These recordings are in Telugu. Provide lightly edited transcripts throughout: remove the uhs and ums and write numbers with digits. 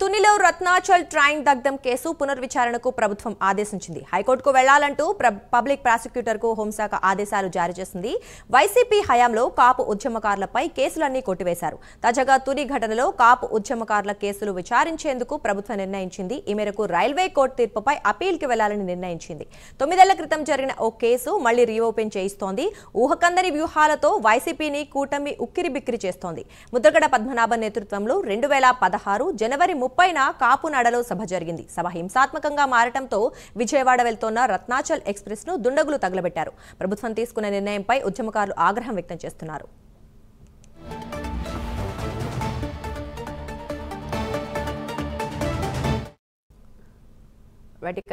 తునిలో రత్నాచల్ ట్రైన్ దగ్ధం కేసు పునర్విచారణకు ప్రభుత్వం ఆదేశించింది. హైకోర్టుకు వెళ్లాలంటూ పబ్లిక్ ప్రాసిక్యూటర్కు హోంశాఖ ఆదేశాలు జారీ చేసింది. వైసీపీ హయాంలో కాపు ఉద్యమకారులపై కేసులన్నీ కొట్టివేశారు. తాజాగా తుని ఘటనలో కాపు ఉద్యమకారుల కేసులు విచారించేందుకు ప్రభుత్వం నిర్ణయించింది. ఈ మేరకు రైల్వే కోర్టు తీర్పుపై అపీల్కి వెళ్లాలని నిర్ణయించింది. 9 ఏళ్ల క్రితం జరిగిన ఓ కేసు మళ్లీ రీఓపెన్ చేయిస్తోంది. ఊహకందని వ్యూహాలతో వైసీపీని కూటమి ఉక్కిరిబిక్కిరి చేస్తోంది. ముద్రగడ పద్మనాభన్ నేతృత్వంలో 2016 జనవరి 30న కాపునాడలో సభ జరిగింది. సభ హింసాత్మకంగా మారటంతో విజయవాడ వెళ్తోన్న రత్నాచల్ ఎక్స్ప్రెస్ ను దుండగులు తగలబెట్టారు. ప్రభుత్వం తీసుకున్న నిర్ణయంపై ఉద్యమకారులు ఆగ్రహం వ్యక్తం చేస్తున్నారు.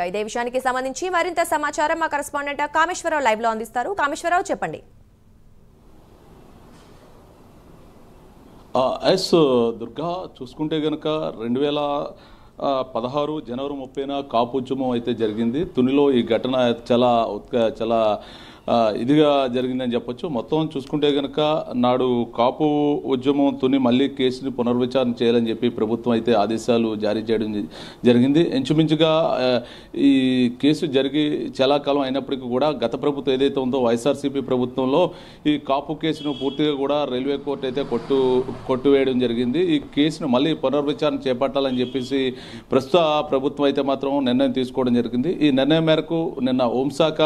ఇదే విషయానికి సంబంధించి మరింత సమాచారం మా కరెస్పాండెంట్ కామేశ్వరరావు లైవ్ లో అందిస్తారు. కామేశ్వరరావు, చెప్పండి. ఎస్ దుర్గా, చూసుకుంటే కనుక 2016 జనవరి 30న కాపు ఉద్యమం అయితే జరిగింది. తునిలో ఈ ఘటన చాలా ఇదిగా జరిగిందని చెప్పొచ్చు. మొత్తం చూసుకుంటే కనుక నాడు కాపు ఉద్యమం తుని మళ్ళీ కేసుని పునర్విచారణ చేయాలని చెప్పి ప్రభుత్వం అయితే ఆదేశాలు జారీ చేయడం జరిగింది. ఇంచుమించుగా ఈ కేసు జరిగి చాలా కాలం అయినప్పటికీ కూడా గత ప్రభుత్వం ఏదైతే ఉందో వైఎస్ఆర్సీపీ ప్రభుత్వంలో ఈ కాపు కేసును పూర్తిగా కూడా రైల్వే కోర్టు అయితే కొట్టువేయడం జరిగింది. ఈ కేసును మళ్ళీ పునర్విచారణ చేపట్టాలని చెప్పేసి ప్రస్తుత ప్రభుత్వం అయితే మాత్రం నిర్ణయం తీసుకోవడం జరిగింది. ఈ నిర్ణయం మేరకు నిన్న హోంశాఖ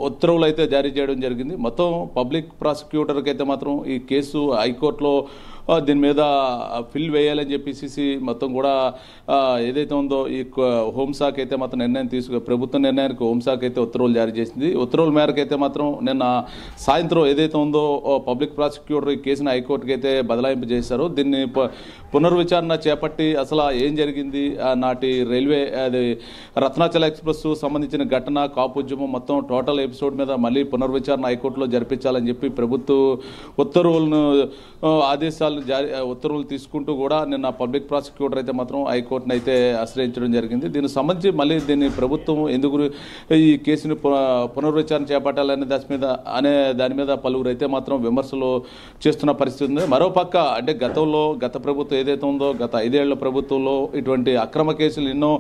ఉత్తర్వులు అయితే జారీ చేయడం జరిగింది. మొత్తం పబ్లిక్ ప్రాసిక్యూటర్కి అయితే మాత్రం ఈ కేసు హైకోర్టులో దీని మీద ఫిల్ వేయాలని చెప్పేసి మొత్తం కూడా ఏదైతే ఉందో ఈ హోంశాఖ అయితే మాత్రం ప్రభుత్వ నిర్ణయానికి హోంశాఖ అయితే ఉత్తర్వులు జారీ చేసింది. ఉత్తర్వుల మేరకు అయితే మాత్రం నిన్న సాయంత్రం ఏదైతే ఉందో పబ్లిక్ ప్రాసిక్యూటర్ ఈ కేసును హైకోర్టుకి అయితే బదలాయింపు చేశారు. దీన్ని పునర్విచారణ చేపట్టి అసలు ఏం జరిగింది, నాటి రైల్వే రత్నాచల్ ఎక్స్ప్రెస్ సంబంధించిన ఘటన, కాపు ఉద్యమం మొత్తం టోటల్ ఎపిసోడ్ మీద మళ్ళీ పునర్విచారణ హైకోర్టులో జరిపించాలని చెప్పి ప్రభుత్వ ఉత్తర్వులు తీసుకుంటూ కూడా నిన్న పబ్లిక్ ప్రాసిక్యూటర్ అయితే మాత్రం హైకోర్టును అయితే ఆశ్రయించడం జరిగింది. దీనికి సంబంధించి మళ్ళీ దీన్ని ప్రభుత్వం ఎందుకు ఈ కేసును పునర్విచారణ చేపట్టాలనే దాని మీద పలువురు అయితే మాత్రం విమర్శలు చేస్తున్న పరిస్థితి ఉంది. మరోపక్క అంటే గత ప్రభుత్వం ఏదైతే ఉందో గత 5 ఏళ్ల ప్రభుత్వంలో ఇటువంటి అక్రమ కేసులు ఎన్నో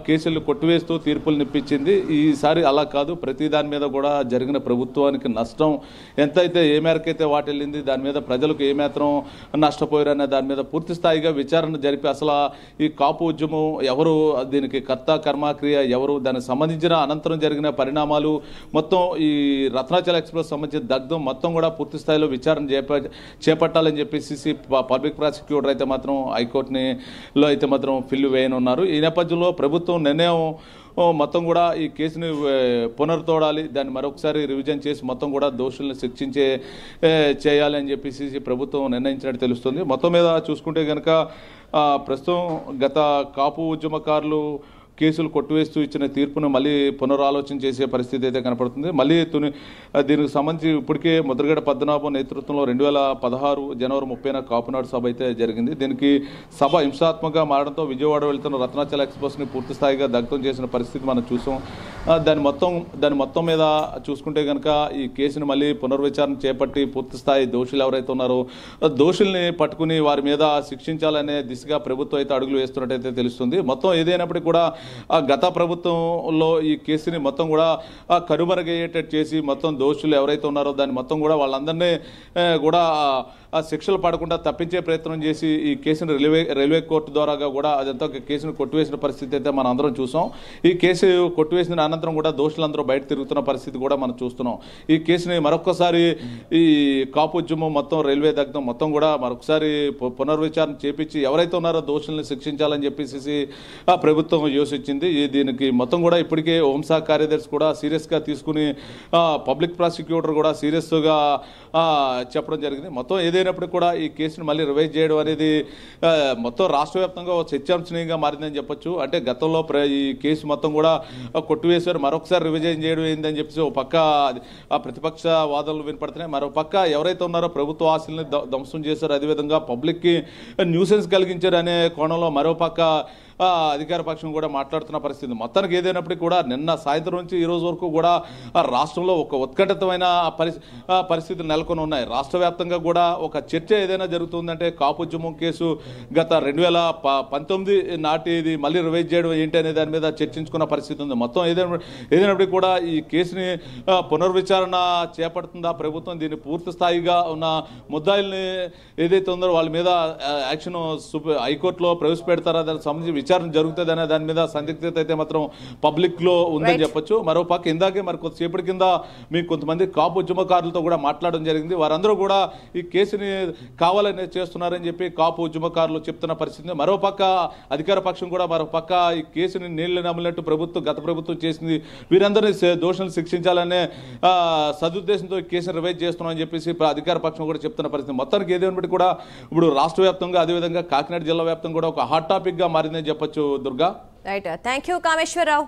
కేసులు కొట్టివేస్తూ తీర్పులు నిప్పించింది. ఈసారి అలా కాదు, ప్రతి దాని మీద కూడా జరిగిన ప్రభుత్వానికి నష్టం ఎంతైతే ఏ మేరకైతే వాటిల్లింది, దాని మీద ప్రజలకు ఏ మాత్రం నష్టపోయారనే దాని మీద పూర్తి స్థాయిగా విచారణ జరిపి అసలు ఈ కాపు ఉద్యమం ఎవరు, దీనికి కర్త కర్మక్రియ ఎవరు, దానికి సంబంధించిన అనంతరం జరిగిన పరిణామాలు మొత్తం ఈ రత్నాచల్ ఎక్స్ప్రెస్ సంబంధించిన దగ్ధం మొత్తం కూడా పూర్తి స్థాయిలో విచారణ చేపట్టాలని చెప్పేసి పబ్లిక్ ప్రాసిక్యూటర్ అయితే మాత్రం హైకోర్టులో అయితే మాత్రం ఫిల్ వేయనున్నారు. ఈ నేపథ్యంలో ప్రభుత్వం నిర్ణయం మొత్తం కూడా ఈ కేసుని పునరుతోడాలి, దాన్ని మరొకసారి రివిజన్ చేసి మొత్తం కూడా దోషులను చేయాలి అని చెప్పేసి ప్రభుత్వం నిర్ణయించినట్టు తెలుస్తుంది. మొత్తం మీద చూసుకుంటే కనుక ప్రస్తుతం గత కాపు ఉద్యమకారులు కేసులు కొట్టివేస్తూ ఇచ్చిన తీర్పును మళ్ళీ పునరాలోచన చేసే పరిస్థితి అయితే కనపడుతుంది. మళ్ళీ దీనికి సంబంధించి ఇప్పటికే ముద్రగడ పద్మనాభం నేతృత్వంలో 2016 జనవరి 30న కాపునాడు సభ అయితే జరిగింది. దీనికి సభ హింసాత్మకంగా మారడంతో విజయవాడ వెళ్తున్న రత్నాచల్ ఎక్స్ప్రెస్ని పూర్తి స్థాయిగా దగ్ధం చేసిన పరిస్థితి మనం చూసాం. దాని మొత్తం మీద చూసుకుంటే కనుక ఈ కేసును మళ్ళీ పునర్విచారణ చేపట్టి పూర్తి స్థాయి దోషులు ఎవరైతే ఉన్నారో దోషుల్ని పట్టుకుని వారి మీద శిక్షించాలనే దిశగా ప్రభుత్వం అయితే అడుగులు వేస్తున్నట్టయితే తెలుస్తుంది. మొత్తం ఏదైనప్పటికీ కూడా గత ప్రభుత్వంలో ఈ కేసుని మొత్తం కూడా కనుమరుగయ్యేటట్టు చేసి మొత్తం దోషులు ఎవరైతే ఉన్నారో దాన్ని మొత్తం కూడా వాళ్ళందరినీ కూడా శిక్షలు పడకుండా తప్పించే ప్రయత్నం చేసి ఈ కేసును రైల్వే కోర్టు ద్వారా కూడా అదంతా కేసును కొట్టివేసిన పరిస్థితి అయితే మనం అందరం చూసాం. ఈ కేసు కొట్టివేసిన అనంతరం కూడా దోషులందరూ బయట తిరుగుతున్న పరిస్థితి కూడా మనం చూస్తున్నాం. ఈ కేసుని మరొకసారి ఈ కాపు ఉద్యమం మొత్తం రైల్వే దగ్ధం మొత్తం కూడా మరొకసారి పునర్విచారణ చేపించి ఎవరైతే ఉన్నారో దోషుల్ని శిక్షించాలని చెప్పేసి ప్రభుత్వం యోచించింది. దీనికి మొత్తం కూడా ఇప్పటికే హోంశాఖ కార్యదర్శి కూడా సీరియస్గా తీసుకుని పబ్లిక్ ప్రాసిక్యూటర్ కూడా సీరియస్గా చెప్పడం జరిగింది. మొత్తం ఏదైనప్పటికీ కూడా ఈ కేసును మళ్ళీ రివైజ్ చేయడం అనేది మొత్తం రాష్ట్ర వ్యాప్తంగా చర్చాంశనీయంగా మారిందని చెప్పొచ్చు. అంటే గతంలో ఈ కేసు మొత్తం కూడా కొట్టివేశారు, మరొకసారి రివిజన్ చేయడం ఏందని చెప్పేసి ఒక పక్క ప్రతిపక్ష వాదనలు వినపడుతున్నాయి. మరో పక్క ఎవరైతే ఉన్నారో ప్రభుత్వ ఆశల్ని ధ్వంసం చేశారు, అదేవిధంగా పబ్లిక్కి న్యూసెన్స్ కలిగించారు అనే కోణంలో మరో పక్క అధికార పక్షం కూడా మాట్లాడుతున్న పరిస్థితి. మొత్తానికి ఏదైనప్పటికీ కూడా నిన్న సాయంత్రం నుంచి ఈ రోజు వరకు కూడా రాష్ట్రంలో ఒక ఉత్కంఠితమైన పరిస్థితులు నెలకొని ఉన్నాయి. రాష్ట్ర వ్యాప్తంగా కూడా ఒక చర్చ ఏదైనా జరుగుతుందంటే కాపు ఉద్యమం కేసు గత 2019 నాటి ఇది మళ్ళీ రివైజ్ చేయడం ఏంటి అనే దాని మీద చర్చించుకున్న పరిస్థితి ఉంది. మొత్తం ఏదైనప్పటికీ కూడా ఈ కేసుని పునర్విచారణ చేపడుతుందా ప్రభుత్వం, దీన్ని పూర్తి స్థాయిగా ఉన్న ముద్దాయిల్ని ఏదైతే ఉందో వాళ్ళ మీద యాక్షన్ హైకోర్టులో ప్రవేశపెడతారా, దానికి సంబంధించి విచారణ జరుగుతుంది అనే దాని మీద సందిగ్ధత అయితే మాత్రం పబ్లిక్ లో ఉందని చెప్పొచ్చు. మరోపక్క ఇందాకే మరి కొద్దిసేపటి కింద మీకు కొంతమంది కాపు ఉద్యమకారులతో కూడా మాట్లాడడం జరిగింది. వారందరూ కూడా ఈ కేసుని కావాలని చేస్తున్నారని చెప్పి కాపు ఉద్యమకారులు చెప్తున్న పరిస్థితి. మరోపక్క అధికార పక్షం కూడా మరోపక్క ఈ కేసుని నీళ్లు నమ్మినట్టు గత ప్రభుత్వం చేసింది, వీరందరినీ దోషులను శిక్షించాలనే సదుద్దేశంతో ఈ కేసును రివైజ్ చేస్తున్నామని చెప్పేసి అధికార పక్షం కూడా చెప్తున్న పరిస్థితి. మొత్తానికి ఏదేమిటి కూడా ఇప్పుడు రాష్ట్ర వ్యాప్తంగా అదేవిధంగా కాకినాడ జిల్లా వ్యాప్తంగా కూడా ఒక హాట్ టాపిక్ గా మారిందని చెప్పొచ్చు. Durga, right, thank you Kameswara Rao.